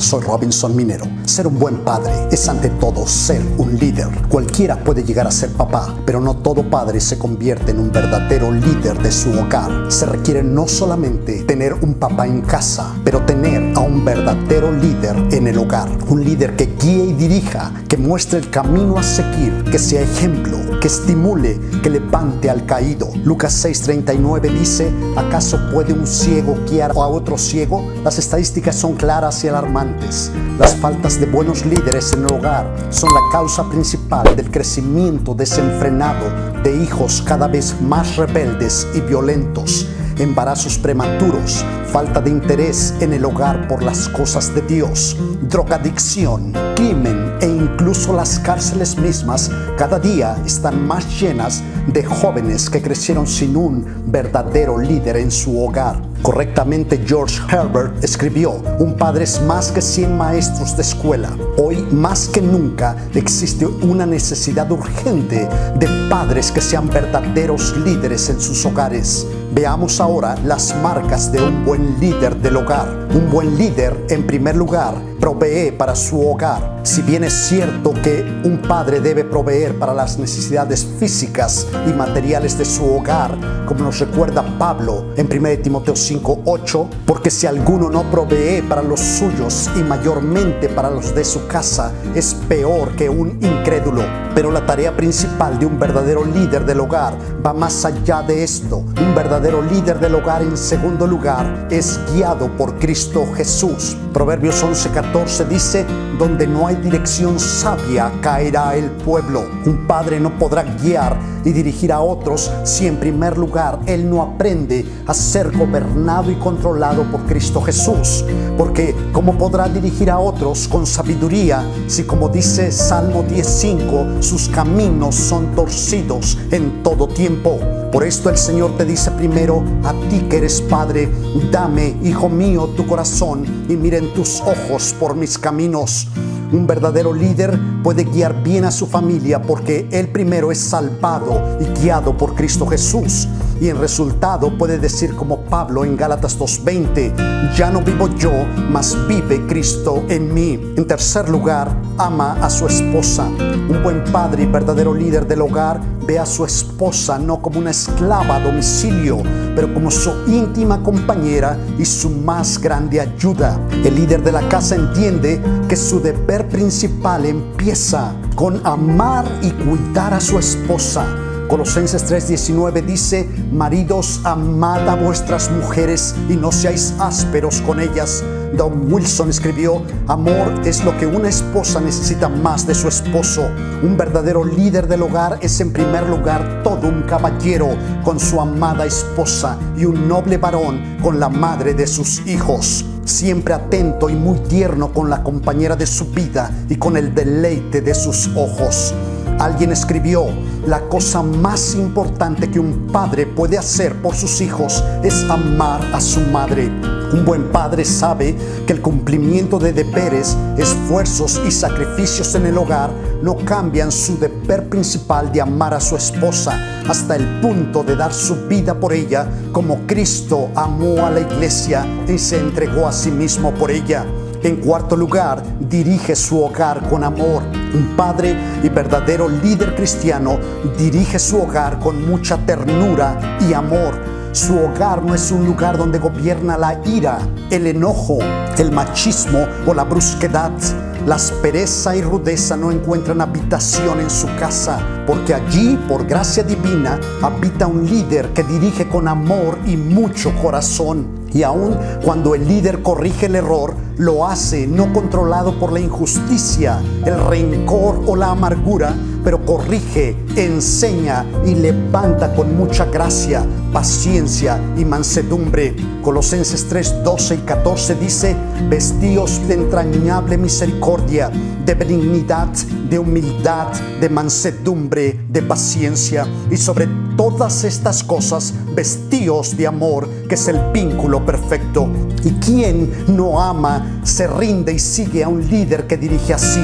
soy Robinson Minero. Ser un buen padre es ante todo ser un líder. Cualquiera puede llegar a ser papá, pero no todo padre se convierte en un verdadero líder de su hogar. Se requiere no solamente tener un papá en casa, pero tener a un verdadero líder en el hogar. Un líder que guíe y dirija, que muestre el camino a seguir, que sea ejemplo, que estimule, que levante al caído. Lucas 6:39 dice: ¿acaso puede un ciego guiar a otro ciego? Las estadísticas son claras y alarmantes. Las faltas de buenos líderes en el hogar son la causa principal del crecimiento desenfrenado de hijos cada vez más rebeldes y violentos, embarazos prematuros, falta de interés en el hogar por las cosas de Dios, drogadicción, crimen e incluso las cárceles mismas cada día están más llenas de jóvenes que crecieron sin un verdadero líder en su hogar. Correctamente, George Herbert escribió: un padre es más que 100 maestros de escuela. Hoy más que nunca existe una necesidad urgente de padres que sean verdaderos líderes en sus hogares. Veamos ahora las marcas de un buen líder del hogar. Un buen líder, en primer lugar, provee para su hogar. Si bien es cierto que un padre debe proveer para las necesidades físicas y materiales de su hogar, como nos recuerda Pablo en 1 Timoteo 5:8, porque si alguno no provee para los suyos y mayormente para los de su casa, es peor que un incrédulo. Pero la tarea principal de un verdadero líder del hogar va más allá de esto. Un verdadero líder del hogar, en segundo lugar, es guiado por Cristo Jesús. Proverbios 11:14 dice: donde no hay dirección sabia, caerá el pueblo. Un padre no podrá guiar y dirigir a otros si en primer lugar él no aprende a ser gobernado y controlado por Cristo Jesús. Porque ¿cómo podrá dirigir a otros con sabiduría si, como dice Salmo 10:5, sus caminos son torcidos en todo tiempo? Por esto el Señor te dice primero a ti que eres padre: dame, hijo mío, tu corazón y miren tus ojos por mis caminos. Un verdadero líder puede guiar bien a su familia porque él primero es salvado y guiado por Cristo Jesús. Y en resultado puede decir como Pablo en Gálatas 2:20: ya no vivo yo, mas vive Cristo en mí. En tercer lugar, ama a su esposa. Un buen padre y verdadero líder del hogar ve a su esposa no como una esclava a domicilio, pero como su íntima compañera y su más grande ayuda. El líder de la casa entiende que su deber principal empieza con amar y cuidar a su esposa. Colosenses 3:19 dice: maridos, amad a vuestras mujeres y no seáis ásperos con ellas. Don Wilson escribió: amor es lo que una esposa necesita más de su esposo. Un verdadero líder del hogar es en primer lugar todo un caballero con su amada esposa y un noble varón con la madre de sus hijos. Siempre atento y muy tierno con la compañera de su vida y con el deleite de sus ojos. Alguien escribió: la cosa más importante que un padre puede hacer por sus hijos es amar a su madre. Un buen padre sabe que el cumplimiento de deberes, esfuerzos y sacrificios en el hogar no cambian su deber principal de amar a su esposa hasta el punto de dar su vida por ella, como Cristo amó a la iglesia y se entregó a sí mismo por ella. En cuarto lugar, dirige su hogar con amor. Un padre y verdadero líder cristiano dirige su hogar con mucha ternura y amor. Su hogar no es un lugar donde gobierna la ira, el enojo, el machismo o la brusquedad. La aspereza y rudeza no encuentran habitación en su casa, porque allí, por gracia divina, habita un líder que dirige con amor y mucho corazón. Y aun cuando el líder corrige el error, lo hace no controlado por la injusticia, el rencor o la amargura, pero corrige, enseña y levanta con mucha gracia, paciencia y mansedumbre. Colosenses 3:12 y 14 dice: vestíos de entrañable misericordia, de benignidad, de humildad, de mansedumbre, de paciencia, y sobre todas estas cosas vestíos de amor, que es el vínculo perfecto. ¿Y quién no ama, se rinde y sigue a un líder que dirige así?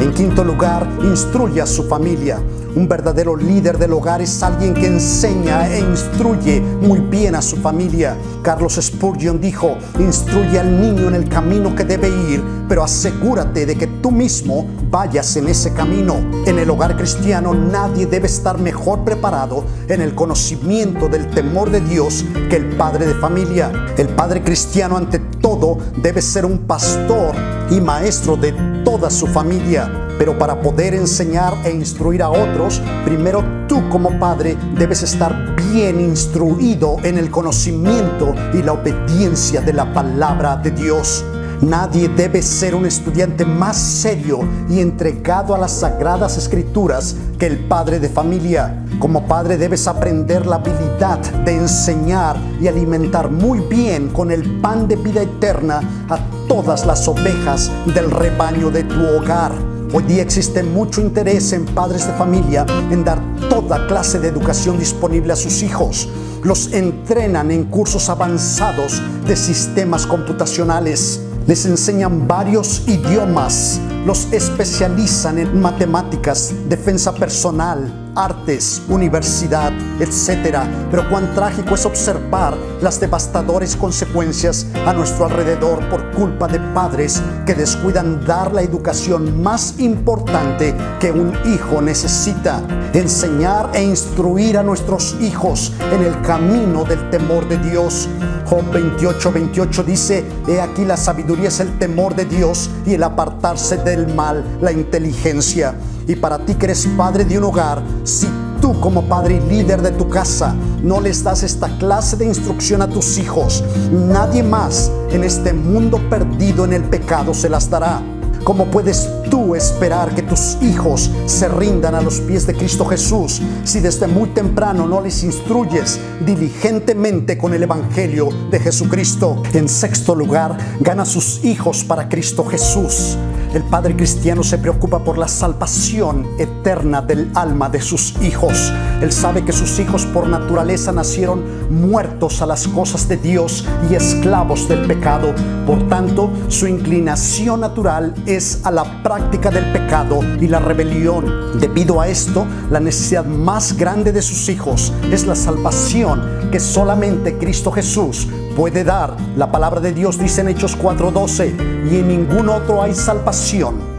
En quinto lugar, instruye a su familia. Un verdadero líder del hogar es alguien que enseña e instruye muy bien a su familia. Carlos Spurgeon dijo: instruye al niño en el camino que debe ir, pero asegúrate de que tú mismo vayas en ese camino. En el hogar cristiano nadie debe estar mejor preparado en el conocimiento del temor de Dios que el padre de familia. El padre cristiano ante todo debe ser un pastor y maestro de toda su familia. Pero para poder enseñar e instruir a otros, primero tú como padre debes estar bien instruido en el conocimiento y la obediencia de la palabra de Dios. Nadie debe ser un estudiante más serio y entregado a las sagradas escrituras que el padre de familia. Como padre debes aprender la habilidad de enseñar y alimentar muy bien con el pan de vida eterna a todas las ovejas del rebaño de tu hogar. Hoy día existe mucho interés en padres de familia en dar toda clase de educación disponible a sus hijos. Los entrenan en cursos avanzados de sistemas computacionales. Les enseñan varios idiomas. Los especializan en matemáticas, defensa personal, artes, universidad, etc. Pero cuán trágico es observar las devastadoras consecuencias a nuestro alrededor por culpa de padres que descuidan dar la educación más importante que un hijo necesita: enseñar e instruir a nuestros hijos en el camino del temor de Dios. Job 28:28 dice: he aquí la sabiduría es el temor de Dios, y el apartarse del mal la inteligencia. Y para ti que eres padre de un hogar, si tú como padre y líder de tu casa no les das esta clase de instrucción a tus hijos, nadie más en este mundo perdido en el pecado se las dará. ¿Cómo puedes tú esperar que tus hijos se rindan a los pies de Cristo Jesús si desde muy temprano no les instruyes diligentemente con el Evangelio de Jesucristo? En sexto lugar, gana a sus hijos para Cristo Jesús. El padre cristiano se preocupa por la salvación eterna del alma de sus hijos. Él sabe que sus hijos por naturaleza nacieron muertos a las cosas de Dios y esclavos del pecado. Por tanto, su inclinación natural es a la práctica del pecado y la rebelión. Debido a esto, la necesidad más grande de sus hijos es la salvación que solamente Cristo Jesús puede dar. La palabra de Dios dice en Hechos 4:12: y en ningún otro hay salvación.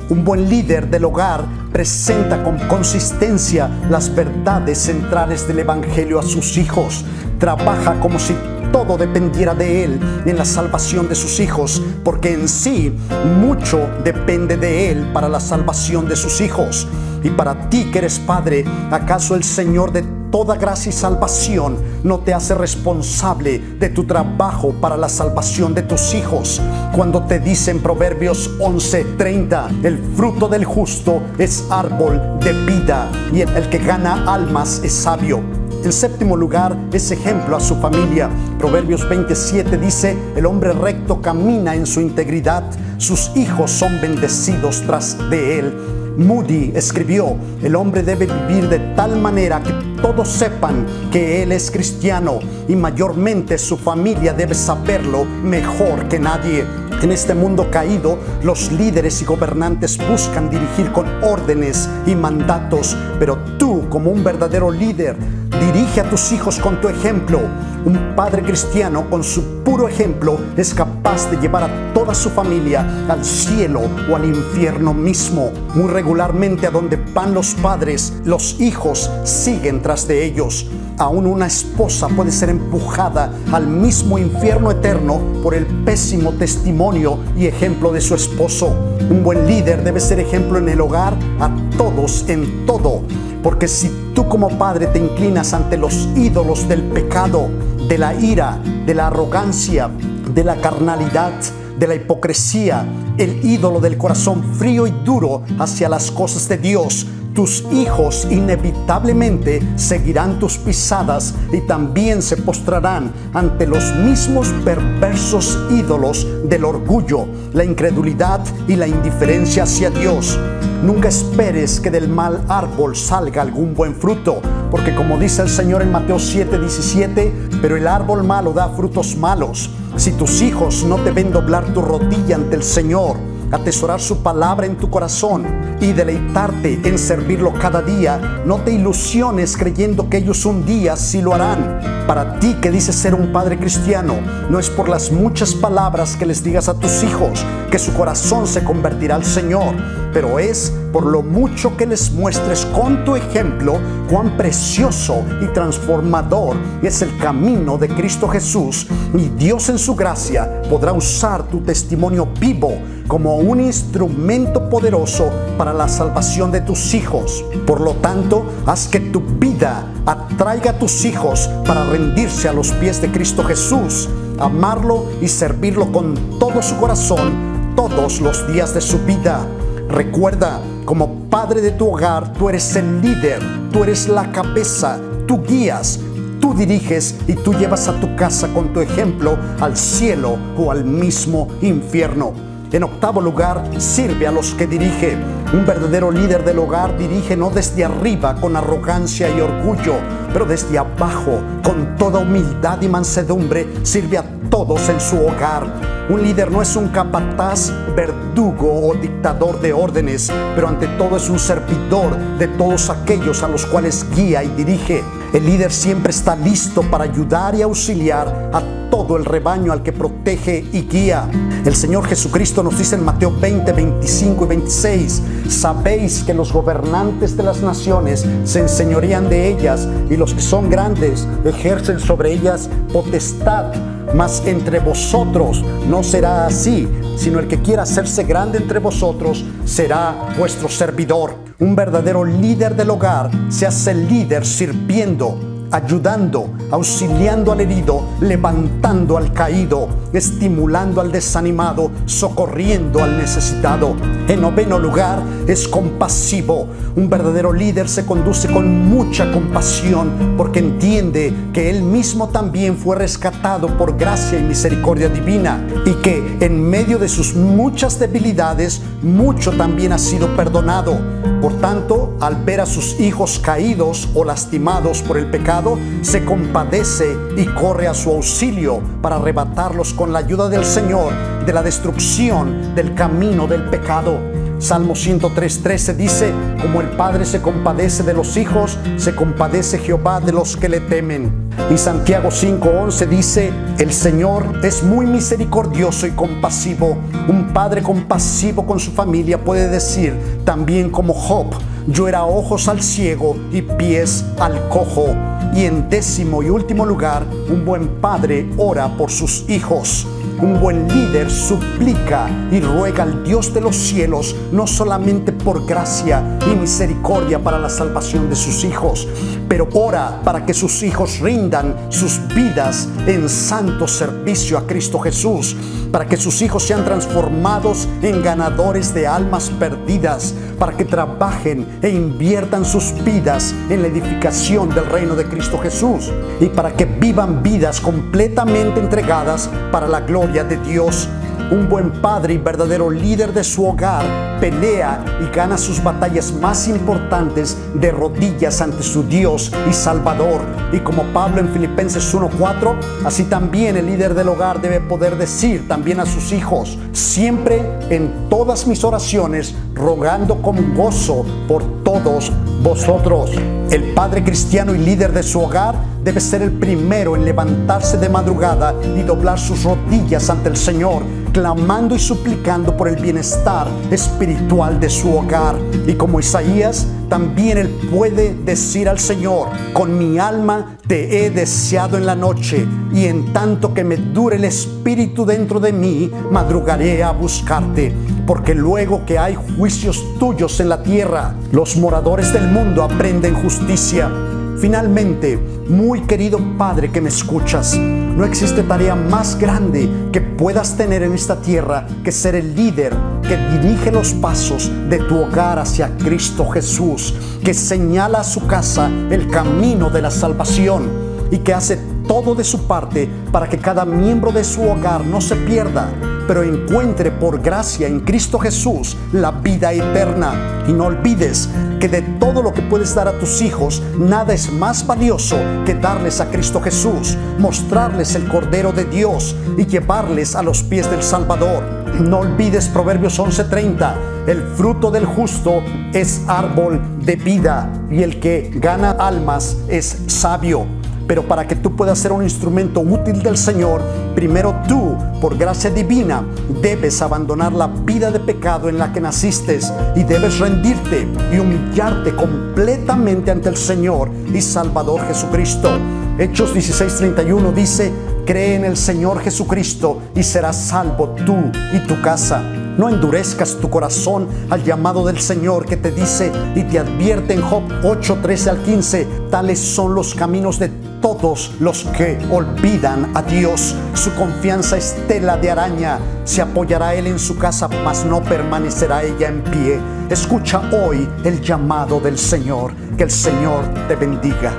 Un buen líder del hogar presenta con consistencia las verdades centrales del Evangelio a sus hijos. Trabaja como si todo dependiera de él en la salvación de sus hijos, porque en sí mucho depende de él para la salvación de sus hijos. Y para ti que eres padre, ¿acaso el Señor de toda gracia y salvación no te hace responsable de tu trabajo para la salvación de tus hijos? Cuando te dice en Proverbios 11:30: el fruto del justo es árbol de vida, y el que gana almas es sabio. En séptimo lugar, es ejemplo a su familia. Proverbios 27 dice: el hombre recto camina en su integridad, sus hijos son bendecidos tras de él. Moody escribió: el hombre debe vivir de tal manera que todos sepan que él es cristiano, y mayormente su familia debe saberlo mejor que nadie. En este mundo caído, los líderes y gobernantes buscan dirigir con órdenes y mandatos, pero tú, como un verdadero líder, dirige a tus hijos con tu ejemplo. Un padre cristiano con su puro ejemplo es capaz de llevar a toda su familia al cielo o al infierno mismo. Muy regularmente, a donde van los padres, los hijos siguen tras de ellos. Aún una esposa puede ser empujada al mismo infierno eterno por el pésimo testimonio y ejemplo de su esposo. Un buen líder debe ser ejemplo en el hogar a todos en todo, porque si tú como padre te inclinas ante los ídolos del pecado, de la ira, de la arrogancia, de la carnalidad, de la hipocresía, el ídolo del corazón frío y duro hacia las cosas de Dios, tus hijos inevitablemente seguirán tus pisadas y también se postrarán ante los mismos perversos ídolos del orgullo, la incredulidad y la indiferencia hacia Dios. Nunca esperes que del mal árbol salga algún buen fruto, porque como dice el Señor en Mateo 7:17, pero el árbol malo da frutos malos. Si tus hijos no te ven doblar tu rodilla ante el Señor, atesorar su palabra en tu corazón y deleitarte en servirlo cada día. No te ilusiones creyendo que ellos un día sí lo harán. Para ti que dices ser un padre cristiano, no es por las muchas palabras que les digas a tus hijos que su corazón se convertirá al Señor, pero es por lo mucho que les muestres con tu ejemplo cuán precioso y transformador es el camino de Cristo Jesús, y Dios en su gracia podrá usar tu testimonio vivo como un instrumento poderoso para la salvación de tus hijos. Por lo tanto, haz que tu vida atraiga a tus hijos para rendirse a los pies de Cristo Jesús, amarlo y servirlo con todo su corazón todos los días de su vida. Recuerda, como padre de tu hogar, tú eres el líder, tú eres la cabeza, tú guías, tú diriges y tú llevas a tu casa con tu ejemplo al cielo o al mismo infierno. En octavo lugar, sirve a los que dirige. Un verdadero líder del hogar dirige no desde arriba con arrogancia y orgullo, pero desde abajo, con toda humildad y mansedumbre, sirve a todos en su hogar. Un líder no es un capataz, verdugo o dictador de órdenes, pero ante todo es un servidor de todos aquellos a los cuales guía y dirige. El líder siempre está listo para ayudar y auxiliar a todo el rebaño al que protege y guía. El Señor Jesucristo nos dice en Mateo 20, 25 y 26: sabéis que los gobernantes de las naciones se enseñorean de ellas, y los que son grandes ejercen sobre ellas potestad. Mas entre vosotros no será así, sino el que quiera hacerse grande entre vosotros será vuestro servidor. Un verdadero líder del hogar se hace líder sirviendo, ayudando, auxiliando al herido, levantando al caído, estimulando al desanimado, socorriendo al necesitado. En noveno lugar, es compasivo. Un verdadero líder se conduce con mucha compasión porque entiende que él mismo también fue rescatado por gracia y misericordia divina, y que en medio de sus muchas debilidades, mucho también ha sido perdonado. Por tanto, al ver a sus hijos caídos o lastimados por el pecado, se compadece y corre a su auxilio para arrebatarlos con la ayuda del Señor de la destrucción del camino del pecado. Salmo 103:13 dice: como el Padre se compadece de los hijos, se compadece Jehová de los que le temen. Y Santiago 5:11 dice: el Señor es muy misericordioso y compasivo. Un padre compasivo con su familia puede decir también como Job: yo era ojos al ciego y pies al cojo. Y en décimo y último lugar, un buen padre ora por sus hijos. Un buen líder suplica y ruega al Dios de los cielos no solamente por gracia y misericordia para la salvación de sus hijos, pero ora para que sus hijos rindan sus vidas en santo servicio a Cristo Jesús, para que sus hijos sean transformados en ganadores de almas perdidas, para que trabajen e inviertan sus vidas en la edificación del reino de Cristo Jesús, y para que vivan vidas completamente entregadas para la gloria de Dios. Un buen padre y verdadero líder de su hogar pelea y gana sus batallas más importantes de rodillas ante su Dios y Salvador. Y como Pablo en Filipenses 1:4, así también el líder del hogar debe poder decir también a sus hijos: siempre en todas mis oraciones rogando con gozo por todos vosotros. El padre cristiano y líder de su hogar debe ser el primero en levantarse de madrugada y doblar sus rodillas ante el Señor, clamando y suplicando por el bienestar espiritual de su hogar. Y como Isaías, también él puede decir al Señor: con mi alma te he deseado en la noche, y en tanto que me dure el espíritu dentro de mí, madrugaré a buscarte. Porque luego que hay juicios tuyos en la tierra, los moradores del mundo aprenden justicia. Finalmente, muy querido Padre que me escuchas, no existe tarea más grande que puedas tener en esta tierra que ser el líder que dirige los pasos de tu hogar hacia Cristo Jesús, que señala a su casa el camino de la salvación y que hace todo de su parte para que cada miembro de su hogar no se pierda, pero encuentre por gracia en Cristo Jesús la vida eterna. Y no olvides que de todo lo que puedes dar a tus hijos, nada es más valioso que darles a Cristo Jesús, mostrarles el Cordero de Dios y llevarles a los pies del Salvador. No olvides Proverbios 11:30, el fruto del justo es árbol de vida y el que gana almas es sabio. Pero para que tú puedas ser un instrumento útil del Señor, primero tú, por gracia divina, debes abandonar la vida de pecado en la que naciste y debes rendirte y humillarte completamente ante el Señor y Salvador Jesucristo. Hechos 16:31 dice: cree en el Señor Jesucristo y serás salvo tú y tu casa. No endurezcas tu corazón al llamado del Señor que te dice y te advierte en Job 8:13 al 15: tales son los caminos de todos los que olvidan a Dios. Su confianza es tela de araña. Se apoyará él en su casa, mas no permanecerá ella en pie. Escucha hoy el llamado del Señor. Que el Señor te bendiga.